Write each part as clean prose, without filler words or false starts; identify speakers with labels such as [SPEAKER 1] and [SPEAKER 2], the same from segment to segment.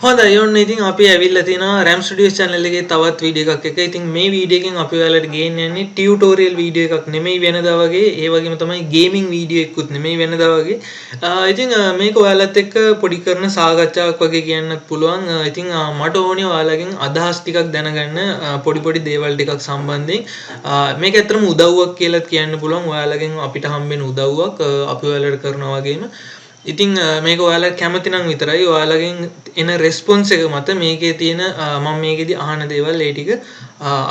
[SPEAKER 1] හොඳයි ඔන්න ඉතින් අපි ඇවිල්ලා තිනවා RAM Studios channel එකේ තවත් වීඩියෝ එකක් එක. ඉතින් මේ වීඩියෝ එකෙන් අපි ඔයාලට ගේන්න යන්නේ ටියුටෝරියල් වීඩියෝ එකක් නෙමෙයි වෙනදා වගේ. ඒ වගේම තමයි ගේමින් වීඩියෝ එකකුත් නෙමෙයි වෙනදා වගේ. ඉතින් මේක ඔයාලත් එක්ක පොඩි කරන සාකච්ඡාවක් වගේ කියන්නත් පුළුවන්. ඉතින් මට ඕනේ ඔයාලගෙන් අදහස් ටිකක් දැනගන්න පොඩි පොඩි දේවල් ටිකක් සම්බන්ධයෙන්. මේක ඇත්තටම උදව්වක් කියලාත් කියන්න පුළුවන්. ඔයාලගෙන් අපිට හම්බෙන උදව්වක් අපි ඔයාලට කරනවා වගේම. ඉතින් මේක ඔයාලා කැමති නම් විතරයි ඔයාලගෙන් එන රෙස්පොන්ස් එක මත මේකේ තියෙන මම මේකෙදි අහන දේවල් ඒ ටික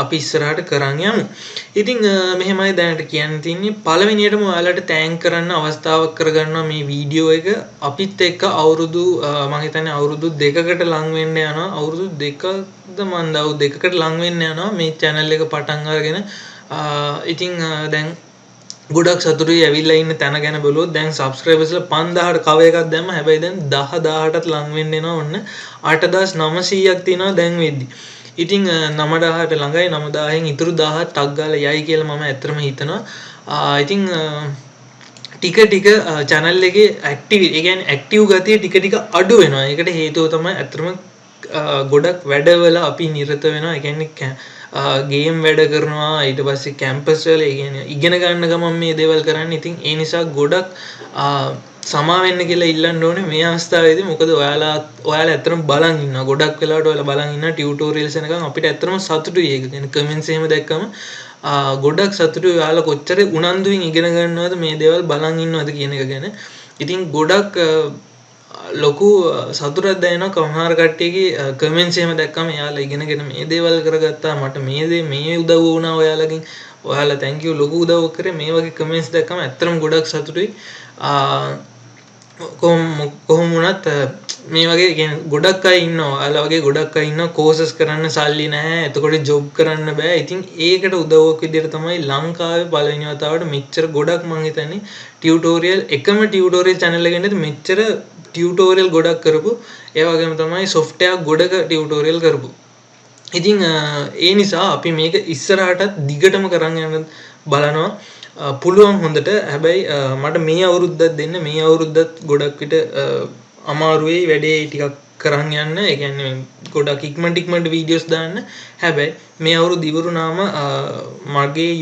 [SPEAKER 1] අපි ඉස්සරහට කරන් යමු. ඉතින් මෙහෙමයි දැනට කියන්න තියෙන්නේ පළවෙනියටම ඔයාලට තෑන්ක් කරන්න අවස්ථාවක් කරගන්නවා මේ වීඩියෝ එක අපිත් එක්ක අවුරුදු මම හිතන්නේ අවුරුදු 2කට ලං වෙන්න යනවා. අවුරුදු 2ද මන්ද අවුරුදු 2කට ලං වෙන්න යනවා මේ channel එක පටන් අරගෙන. ඉතින් දැන් ගොඩක් සතුටුයි ඇවිල්ලා ඉන්න තැන ගැන බලුවොත් දැන් සබ්ස්ක්‍රයිබර්ස්ලා 5000ට කව එකක් දැම්ම. හැබැයි දැන් 10000ටත් ලං වෙන්න එනවා ඔන්න 8900ක් තියෙනවා දැන් වෙද්දි. ඉතින් 9000ට ළඟයි 9000න් ඉතුරු 1000ක් ටක් ගාලා යයි කියලා මම ඇත්තටම හිතනවා. ඉතින් ටික ටික channel එකේ ඇක්ටිව් ඒ කියන්නේ ඇක්ටිව් ගතිය ටික ටික අඩු වෙනවා. ඒකට හේතුව තමයි ඇත්තටම ගොඩක් වැඩවල අපි නිරත වෙනවා. ඒ කියන්නේ ගේම් වැඩ කරනවා ඊට පස්සේ කැම්පස් වල ඉගෙන ගන්න ගමන් මේ දේවල් කරන්නේ. ඉතින් ඒ නිසා ගොඩක් සමා වෙන්න කියලා ඉල්ලන්න ඕනේ මේ අවස්ථාවේදී. මොකද ඔයාලා ඇත්තටම බලන් ඉන්නවා. ගොඩක් වෙලාවට ඔයාලා බලන් ඉන්නවා ටියුටෝරියල්ස් එනකන් අපිට ඇත්තටම සතුටුයි ඒක. කියන්නේ කමෙන්ට්ස් එහෙම දැක්කම ගොඩක් සතුටුයි ඔයාලා කොච්චර උනන්දුවෙන් ඉගෙන ගන්නවද මේ දේවල් බලන් ඉන්නවද කියන එක ගැන. ඉතින් ගොඩක් ලොකු සතුටක් දැනෙනවා කමහාර කට්ටියගේ කමෙන්ට්ස් එහෙම දැක්කම එයාලා ඉගෙනගෙන මේ දේවල් කරගත්තා මට මේ උදව් වුණා ඔයාලගෙන් ඔයාලා thank you ලොකු උදව්වක් කරේ මේ වගේ කමෙන්ට්ස් දැක්කම ඇත්තටම ගොඩක් සතුටුයි කොහොම වුණත් මේ වගේ කියන්නේ ගොඩක් අය ඉන්නවා ඔයාලා වගේ ගොඩක් අය ඉන්නවා කෝසස් කරන්න සල්ලි නැහැ එතකොට ජොබ් කරන්න බෑ ඉතින් ඒකට උදව්වක් විදිහට තමයි ලංකාවේ පළවෙනි වතාවට මෙච්චර ගොඩක් මං හිතන්නේ ටියුටෝරියල් එකම ටියුටෝරියල් channel එකකින් මෙච්චර ටියුටෝරියල් ගොඩක් කරපු ඒ වගේම තමයි software ගොඩක ටියුටෝරියල් කරපු. ඉතින් ඒ නිසා අපි මේක ඉස්සරහටත් දිගටම කරන් යන්න බලනවා. පුළුවන් හොඳට. හැබැයි මට මේ අවුරුද්දක් දෙන්න. මේ අවුරුද්දත් ගොඩක් විට අමාරුයි වැඩේ ටිකක් කරන් යන්න. ඒ කියන්නේ ගොඩක් ඉක්මනට වීඩියෝස් දාන්න. හැබැයි මේ අවුරුදු ඉවරුනාම මගේ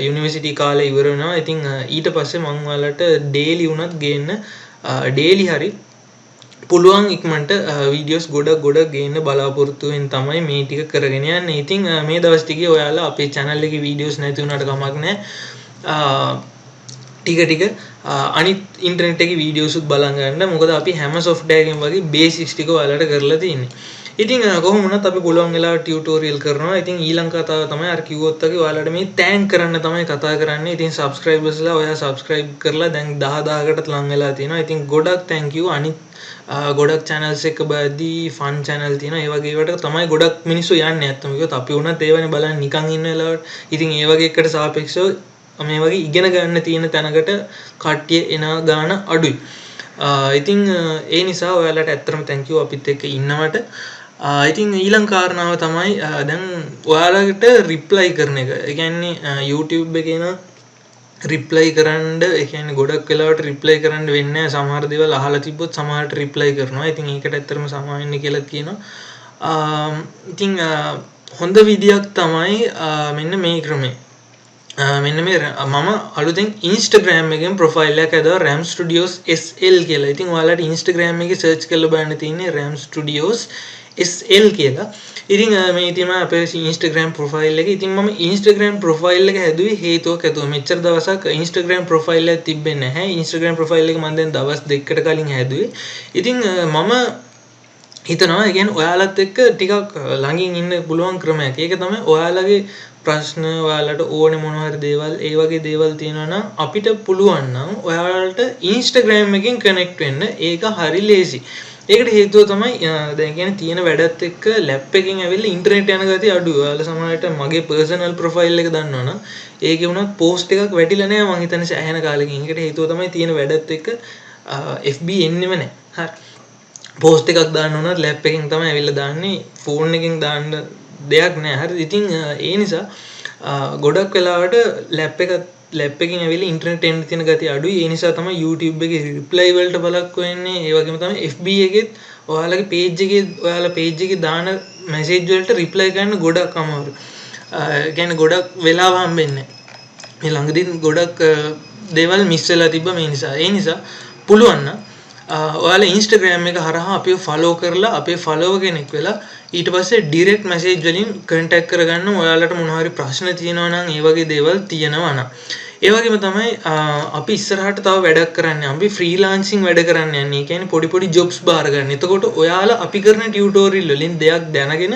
[SPEAKER 1] යුනිවර්සිටි කාලේ ඉවර වෙනවා. ඉතින් ඊට පස්සේ මම ඔයාලට ඩේලි උනත් ගේන්න ඩේලි හරි පුළුවන් ඉක්මනට වීඩියෝස් ගොඩක් ගේන්න බලාපොරොත්තු වෙන තමයි මේ ටික කරගෙන යන්නේ. ඉතින් මේ දවස් ටිකේ ඔයාලා අපේ channel එකේ වීඩියෝස් නැති වුණාට කමක් නැහැ. ටික අනිත් ඉන්ටර්නෙට් එකේ වීඩියෝස් උත් බලන් ගන්න. මොකද අපි හැම software එකකින් වගේ බේසික්ස් ටික ඔයාලට කරලා තියෙන්නේ. ඉතින් කොහොම වුණත් අපි පුළුවන් වෙලාවට ටියුටෝරියල් කරනවා. ඉතින් ඊළඟ කතාව තමයි අර කිව්වොත් වගේ ඔයාලට මේ තෑන්ක් කරන්න තමයි කතා කරන්නේ. ඉතින් සබ්ස්ක්‍රයිබර්ස්ලා ඔයා සබ්ස්ක්‍රයිබ් කරලා දැන් 10000කටත් ලං වෙලා තියෙනවා. ඉතින් ගොඩක් thank you. අනිත් ගොඩක් channels එක බැදී fun channel තියෙනවා. ඒ වගේ ඒවට තමයි ගොඩක් මිනිස්සු යන්නේ. අත්තම කිව්වොත් අපි වුණත් ඒවනේ බලන්න නිකන් ඉන්න වෙලාවට. ඉතින් ඒ වගේ එකට සාපේක්ෂව මේ වගේ ඉගෙන ගන්න තියෙන තැනකට කට්ටිය එන ගාන අඩුයි. ඉතින් ඒ නිසා ඔයාලට ඇත්තටම thank you අපිත් එක්ක ඉන්නවට. ඉතින් ඊළඟ කාරණාව තමයි දැන් ඔයාලට රිප්ලයි කරන එක. ඒ කියන්නේ YouTube එකේ නම් රිප්ලයි කරන්න ඒ කියන්නේ ගොඩක් වෙලාවට රිප්ලයි කරන්න වෙන්නේ නැහැ. සමහර දේවල් අහලා තිබ්බොත් සමහරට රිප්ලයි කරනවා. ඉතින් ඒකට ඇත්තටම සමා වෙන්න කියලා කියනවා. ඉතින් හොඳ විදියක් තමයි මෙන්න මේ ක්‍රමය. මෙන්න මේ මම අලුතෙන් Instagram එකෙන් ප්‍රොෆයිල් එකක් හදුවා RAM Studios SL කියලා. ඉතින් ඔයාලට Instagram එකේ සර්ච් කරලා බලන්න තියෙන්නේ RAM Studios SL කියලා. ඉතින් මේ තමයි අපේ Instagram profile එක. ඉතින් මම Instagram profile එක හැදුවේ හේතුවක් ඇතුව. මෙච්චර දවසක් Instagram profile එක තිබ්බේ නැහැ. Instagram profile එක මම දැන් දවස් දෙකකට කලින් හැදුවේ. ඉතින් මම හිතනවා ඒ කියන්නේ ඔයාලත් එක්ක ටිකක් ළඟින් ඉන්න පුළුවන් ක්‍රමයක්. ඒක තමයි ඔයාලගේ ප්‍රශ්න ඔයාලට ඕනේ මොන හරි දේවල් ඒ වගේ දේවල් තියෙනවා නම් අපිට පුළුවන් නම් ඔයාලට Instagram එකෙන් connect වෙන්න. ඒක හරි ලේසි. ඒකට හේතුව තමයි දැන් කියන්නේ තියෙන වැඩත් එක්ක ලැප් එකකින් ඇවිල්ලා ඉන්ටර්නෙට් යන ගතිය අඩුයි. ඔයාලා සමහරවිට මගේ පර්සනල් ප්‍රොෆයිල් එක දන්නවනම් ඒකේ වුණත් පෝස්ට් එකක් වැටිලා නැහැ මං හිතන්නේ සෑහෙන කාලෙකින්. ඒකට හේතුව තමයි තියෙන වැඩත් එක්ක FB එන්නෙම නැහැ. හරි. පෝස්ට් එකක් දාන්න උනත් ලැප් එකෙන් තමයි ඇවිල්ලා දාන්නේ. ෆෝන් එකෙන් දාන්න දෙයක් නැහැ. හරි. ඉතින් ඒ නිසා ගොඩක් වෙලාවට ලැප් එකකින් ඇවිල්ලා ඉන්ටර්නෙට් එන්න තියෙන ගතිය අඩුයි. ඒ නිසා තමයි YouTube එකේ රිප්ලයි වලට බලක් වෙන්නේ. ඒ වගේම තමයි FB එකෙත් ඔයාලගේ page එකේ ඔයාලා page එකේ දාන message වලට reply කරන්න ගොඩක් අමාරුයි. කියන්නේ ගොඩක් වෙලාව හම්බෙන්නේ නැහැ. මේ ළඟදී ගොඩක් දේවල් මිස් වෙලා තිබ්බ මේ නිසා. ඒ නිසා පුළුවන් නම් ඔයාලා Instagram එක හරහා අපිව follow කරලා අපේ follower කෙනෙක් වෙලා ඊට පස්සේ direct message වලින් contact කරගන්න. ඔයාලට මොන හරි ප්‍රශ්න තියෙනවා නම් ඒ වගේ දේවල් තියෙනවා නම් ඒ වගේම තමයි අපි ඉස්සරහට තව වැඩක් කරන්නේ. අපි ෆ්‍රීලාන්සින් වැඩ කරන්න යන්නේ. ඒ කියන්නේ පොඩි පොඩි ජොබ්ස් බාර ගන්න. එතකොට ඔයාලා අපි කරන ටියුටෝරියල් වලින් දෙයක් දැනගෙන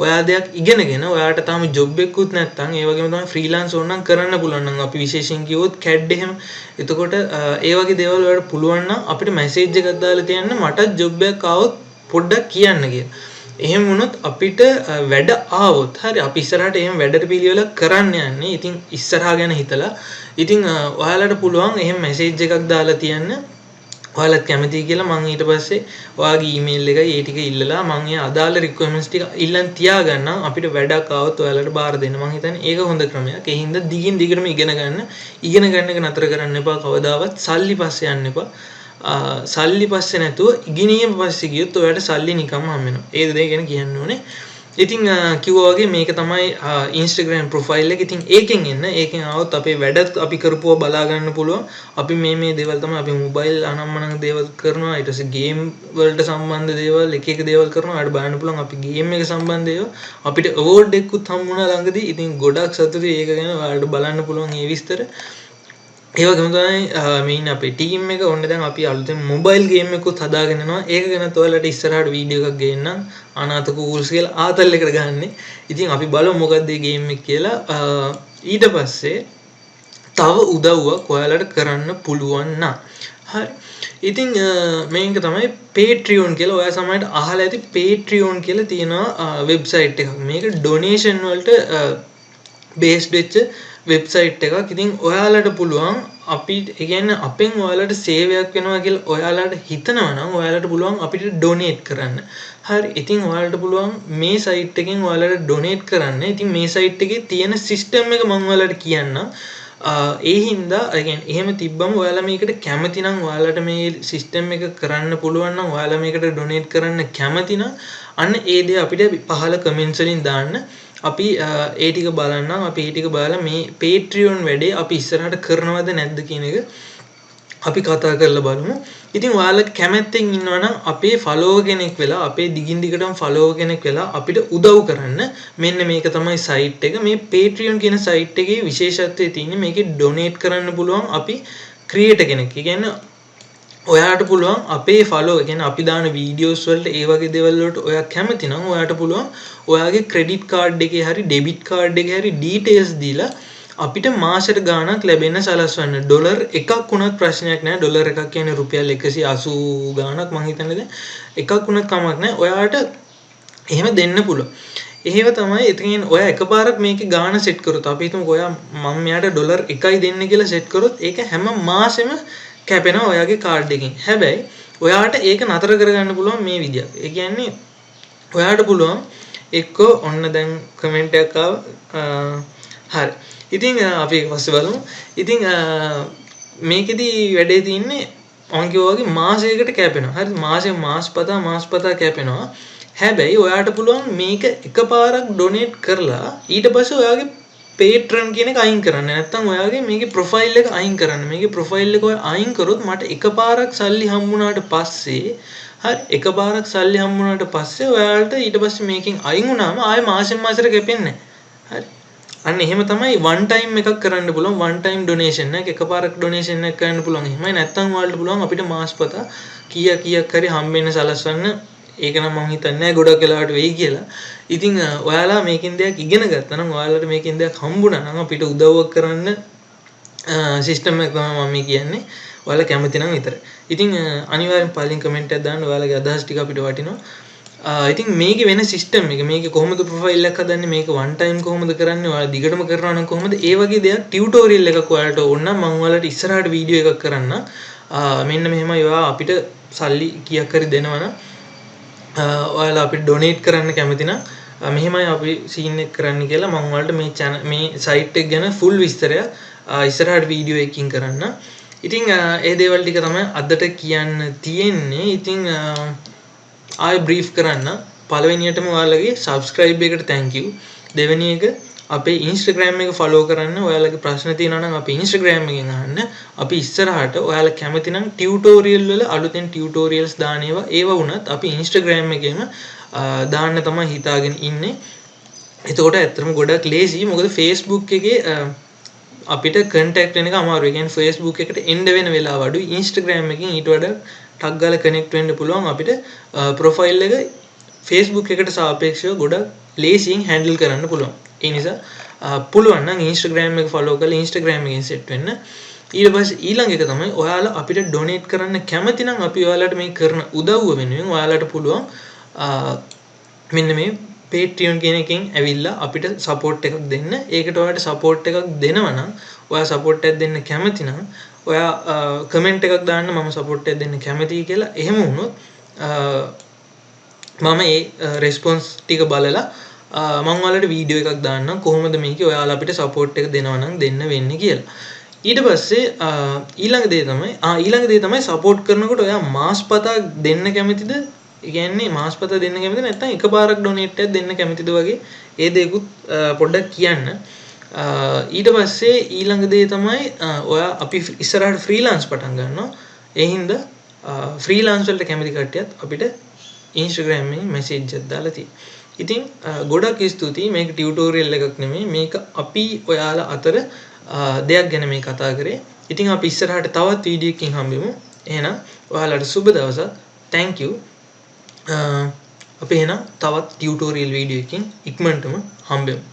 [SPEAKER 1] ඔයා දෙයක් ඉගෙනගෙන ඔයාට තාම ජොබ් එකකුත් නැත්නම් ඒ වගේම තමයි ෆ්‍රීලාන්ස් ඕනනම් කරන්න පුළුවන් නම් අපි විශේෂයෙන් කිව්වොත් CAD එහෙම. එතකොට ඒ වගේ දේවල් වලට පුළුවන් නම් අපිට මැසේජ් එකක් දාලා තියන්න මටත් ජොබ් එකක් ආවොත් පොඩ්ඩක් කියන්න කියලා. එහෙම වුණොත් අපිට වැඩ ආවොත් හරි අපි ඉස්සරහට එහෙම වැඩට පිළිවෙලක් කරන්න යන්නේ. ඉතින් ඉස්සරහා ගැන හිතලා ඉතින් ඔයාලට පුළුවන් එහෙම මැසේජ් එකක් දාලා තියන්න. ඔයාලත් කැමතියි කියලා මම ඊට පස්සේ ඔයාගේ ඊමේල් එකයි ඒ ටික ඉල්ලලා මම ඒ අදාළ රික්වයර්මන්ට්ස් ටික ඉල්ලන් තියාගන්නම්. අපිට වැඩක් ආවොත් ඔයාලට බාර දෙන්න. මම හිතන්නේ ඒක හොඳ ක්‍රමයක්. ඒ හින්දා දිගින් දිගටම ඉගෙන ගන්න එක නතර කරන්න එපා. කවදාවත් සල්ලි පස්සේ යන්න එපා. සල්ලි පස්සේ නැතුව ඉගෙනීම පස්සේ ගියොත් ඔයාලට සල්ලි නිකම්ම හම්බ වෙනවා. ඒ දේ ගැන කියන්න ඕනේ. ඉතින් කිව්වා වගේ මේක තමයි Instagram profile එක. ඉතින් ඒකෙන් එන්න. ඒකෙන් આવොත් අපේ වැඩත් අපි කරපුවා බලා ගන්න පුළුවන්. අපි මේ දේවල් තමයි අපි mobile අනම්මනම් දේවල් කරනවා. ඊට පස්සේ game වලට සම්බන්ධ දේවල් එක දේවල් කරනවා. අර බලන්න පුළුවන් අපි game එක සම්බන්ධ ඒවා අපිට award එකකුත් හම්බුණා ළඟදී. ඉතින් ගොඩක් සතුටුයි ඒක ගැන. ඔයාලට බලන්න පුළුවන් මේ විස්තර. ඒ වගේම තමයි මේන් අපේ ටීම් එක ඔන්න දැන් අපි අලුතෙන් මොබයිල් ගේම් එකකුත් හදාගෙන යනවා. ඒක ගැන ඔයාලට ඉස්සරහට වීඩියෝ එකක් ගේන්නම්. අනාථ කූල්ස් කියලා ආතල් එකට ගහන්නේ. ඉතින් අපි බලමු මොකක්ද මේ ගේම් එක කියලා. ඊට පස්සේ තව උදව්වක් ඔයාලට කරන්න පුළුවන් නම් හරි. ඉතින් මේක තමයි Patreon කියලා. ඔයා සමහරට අහලා ඇති Patreon කියලා තියෙනවා වෙබ්සයිට් එකක්. මේක ඩොනේෂන් වලට බේස්ඩ් වෙච්ච වෙබ්සයිට් එකක්. ඉතින් ඔයාලට පුළුවන් අපි කියන්නේ අපෙන් ඔයාලට සේවයක් වෙනවා කියලා ඔයාලට හිතනවා නම් ඔයාලට පුළුවන් අපිට ඩොනේට් කරන්න. හරි. ඉතින් ඔයාලට පුළුවන් මේ සයිට් එකෙන් ඔයාලට ඩොනේට් කරන්න. ඉතින් මේ සයිට් එකේ තියෙන සිස්ටම් එක මම ඔයාලට කියන්නම්. ඒ හින්දා කියන්නේ එහෙම තිබ්බම ඔයාලා මේකට කැමති නම් ඔයාලට මේ සිස්ටම් එක කරන්න පුළුවන් නම් ඔයාලා මේකට ඩොනේට් කරන්න කැමති නම් අන්න ඒ දේ අපිට පහළ කමෙන්ට්ස් වලින් දාන්න. අපි ඒ ටික බලන්නම්. අපි ඒ ටික බලලා මේ Patreon වැඩේ අපි ඉස්සරහට කරනවද නැද්ද කියන එක අපි කතා කරලා බලමු. ඉතින් ඔයාලා කැමැත්තෙන් ඉන්නවා නම් අපේ follower කෙනෙක් වෙලා අපේ දිගින් දිගටම follower කෙනෙක් වෙලා අපිට උදව් කරන්න. මෙන්න මේක තමයි site එක. මේ Patreon කියන site එකේ විශේෂත්වය තියෙන්නේ මේකේ donate කරන්න පුළුවන් අපි creator කෙනෙක්. ඒ කියන්නේ ඔයාට පුළුවන් අපේ follow කියන්නේ අපි දාන වීඩියෝස් වලට ඒ වගේ දේවල් වලට ඔයා කැමති නම් ඔයාට පුළුවන් ඔයාගේ credit card එකේ හරි debit card එකේ හරි details දීලා අපිට මාසෙට ගාණක් ලැබෙන්න සලස්වන්න. ඩොලර් එකක් වුණත් ප්‍රශ්නයක් නැහැ. ඩොලර් එකක් කියන්නේ රුපියල් 180 ගාණක් මං හිතන්නේ දැන්. එකක් වුණත් කමක් නැහැ. ඔයාට එහෙම දෙන්න පුළුවන්. එහෙම තමයි. ඉතින් ඔයා එකපාරක් මේකේ ගාණ සෙට් කරොත් අපි හිතමු ඔයා මම මෙයාට ඩොලර් 1යි දෙන්න කියලා සෙට් කරොත් ඒක හැම මාසෙම කැපෙනවා ඔයාගේ කාඩ් එකෙන්. හැබැයි ඔයාට ඒක නතර කරගන්න පුළුවන් මේ විදියට. ඒ කියන්නේ ඔයාට පුළුවන් එක්ක ඔන්න දැන් කමෙන්ට් එකක් ආවා. හරි. ඉතින් අපි පස්සේ බලමු. ඉතින් මේකෙදි වැඩේ තියෙන්නේ මම කිව්වා වගේ මාසයකට කැපෙනවා. හරි. මාසපතා කැපෙනවා. හැබැයි ඔයාට පුළුවන් මේක එකපාරක් ඩොනේට් කරලා ඊට පස්සේ ඔයාගේ Patreon කියන එක අයින් කරන්න. නැත්නම් ඔයාගේ මේකේ ප්‍රොෆයිල් එක අයින් කරන්න. මේකේ ප්‍රොෆයිල් එක ඔයා අයින් කරොත් මට එකපාරක් සල්ලි හම්බුනාට පස්සේ හරි එකපාරක් සල්ලි හම්බුනාට පස්සේ ඔයාලට ඊට පස්සේ මේකෙන් අයින් වුණාම ආයෙ මාසෙන් මාසෙට කැපෙන්නේ නැහැ. හරි. අන්න එහෙම තමයි one time එකක් කරන්න පුළුවන්. one time donation එක එකපාරක් donation එකක් කරන්න පුළුවන්. එහෙමයි නැත්නම් ඔයාලට පුළුවන් අපිට මාසපතා කීයක් හරි හම්බෙන්න සලස්වන්න. ඒක නම් මම හිතන්නේ නැහැ ගොඩක් වෙලාවට වෙයි කියලා. ඉතින් ඔයාලා මේකෙන් දෙයක් ඉගෙන ගත්තා නම් ඔයාලට මේකෙන් දෙයක් හම්බුණා නම් අපිට උදව්වක් කරන්න සිස්ටම් එක තමයි මම කියන්නේ. ඔයාලා කැමති නම් විතරයි. ඉතින් අනිවාර්යෙන් පළවෙනි කමෙන්ට් එක දාන්න. ඔයාලගේ අදහස් ටික අපිට වටිනවා. ඉතින් මේකේ වෙන සිස්ටම් එක මේකේ කොහොමද ප්‍රොෆයිල් එකක් හදන්නේ මේක වන් ටයිම් කොහොමද කරන්නේ ඔයාලා දිගටම කරනවා නම් කොහොමද ඒ වගේ දේවල් ටියුටෝරියල් එකක් ඔයාලට ඕන නම් මම ඔයාලට ඉස්සරහට වීඩියෝ එකක් කරන්න. මෙන්න මෙහෙමයි ඔයා අපිට සල්ලි කීයක් හරි දෙනවනම් ඔයාලා අපිට ඩොනේට් කරන්න කැමති නම් මෙහෙමයි අපි සීන් එක කරන්න කියලා මම ඔයාලට මේ channel මේ site එක ගැන full විස්තරය ඉස්සරහට වීඩියෝ එකකින් කරන්න. ඉතින් ඒ දේවල් ටික තමයි අදට කියන්න තියෙන්නේ. ඉතින් ආයෙ බ්‍රීෆ් කරන්න. පළවෙනියටම ඔයාලගේ subscribe එකට thank you. දෙවෙනි එක අපේ Instagram එක follow කරන්න. ඔයාලගේ ප්‍රශ්න තියෙනවා නම් අපේ Instagram එකෙන් අහන්න. අපි ඉස්සරහට ඔයාලා කැමති නම් tutorial වල අලුතෙන් tutorials දාන ඒවා වුණත් අපි Instagram එකේම දාන්න තමයි හිතාගෙන ඉන්නේ. එතකොට ඇත්තටම ගොඩක් ලේසි. මොකද Facebook එකේ අපිට contact වෙන එක අමාරුයි. කියන්නේ Facebook එකට එන්න වෙන වෙලාව අඩුයි. Instagram එකකින් ඊට වඩා ටක් ගාලා connect වෙන්න පුළුවන්. අපිට profile එක Facebook එකට සාපේක්ෂව ගොඩක් ලේසියෙන් handle කරන්න පුළුවන්. ඒ නිසා පුළුවන් නම් Instagram එක follow කරලා Instagram එකෙන් set වෙන්න. ඊට පස්සේ ඊළඟ එක තමයි ඔයාලා අපිට donate කරන්න කැමති නම් අපි ඔයාලට මේ කරන උදව්ව වෙනුවෙන් ඔයාලට පුළුවන් මෙන්න මේ Patreon කියන එකෙන් ඇවිල්ලා අපිට support එකක් දෙන්න. ඒකට ඔයාලට support එකක් දෙනවා නම් ඔයා support එකක් දෙන්න කැමති නම් ඔයා comment එකක් දාන්න මම support එකක් දෙන්න කැමතියි කියලා. එහෙම වුණොත් මම ඒ response ටික බලලා මම ඔයාලට වීඩියෝ එකක් දාන්නම් කොහොමද මේකේ ඔයාලා අපිට support එක දෙනවා නම් දෙන්න වෙන්නේ කියලා. ඊට පස්සේ ඊළඟ දේ තමයි support කරනකොට ඔයා මාස්පතා දෙන්න කැමතිද? ඒ කියන්නේ මාස්පතා දෙන්න කැමතිද නැත්නම් එකපාරක් donate එකක් දෙන්න කැමතිද වගේ ඒ දේකුත් පොඩ්ඩක් කියන්න. ඊට පස්සේ ඊළඟ දේ තමයි ඔයා අපි ඉස්සරහට freelance පටන් ගන්නවා. ඒ හින්දා freelance වලට කැමති කට්ටියත් අපිට Instagram එකේ message එකක් දාලා තියෙනවා. ඉතින් ගොඩක් ස්තුතියි. මේක ටියුටෝරියල් එකක් නෙමෙයි. මේක අපි ඔයාලා අතර දෙයක් ගැන මේ කතා කරේ. ඉතින් අපි ඉස්සරහට තවත් වීඩියෝ එකකින් හම්බෙමු. එහෙනම් ඔයාලට සුබ දවසක්. Thank you. අපි එහෙනම් තවත් ටියුටෝරියල් වීඩියෝ එකකින් ඉක්මනටම හම්බෙමු.